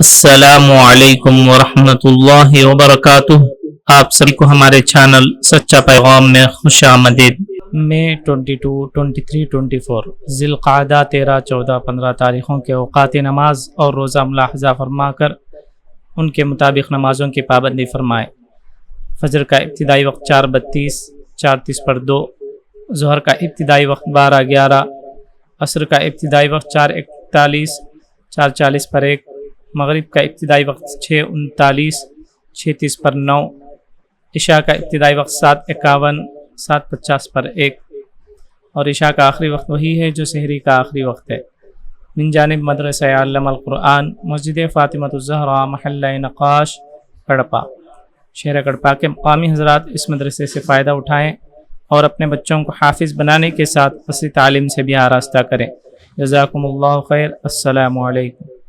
السلام علیکم ورحمۃ اللہ وبرکاتہ۔ آپ سبھی کو ہمارے چینل سچا پیغام میں خوش آمدید۔ مئی 22، 23، 24 ذی القعدہ 13، 14، 15 تاریخوں کے اوقات نماز اور روزہ ملاحظہ فرما کر ان کے مطابق نمازوں کی پابندی فرمائے۔ فجر کا ابتدائی وقت 4:32، 4:30 پر 2، ظہر کا ابتدائی وقت 12:11، عصر کا ابتدائی وقت 4:41، 4:40 پر 1، مغرب کا ابتدائی وقت 6:39، 6:30 پر 9، عشاء کا ابتدائی وقت 7:51، 7:50 پر 1، اور عشاء کا آخری وقت وہی ہے جو سحری کا آخری وقت ہے۔ من جانب مدرسہ علم القرآن، مسجد فاطمۃ الزہرا، محلہ نقاش، کڑپا، شہر کڑپا کے مقامی حضرات اس مدرسے سے فائدہ اٹھائیں اور اپنے بچوں کو حافظ بنانے کے ساتھ اصلی تعلیم سے بھی آراستہ کریں۔ جزاکم اللہ خیر۔ السلام علیکم۔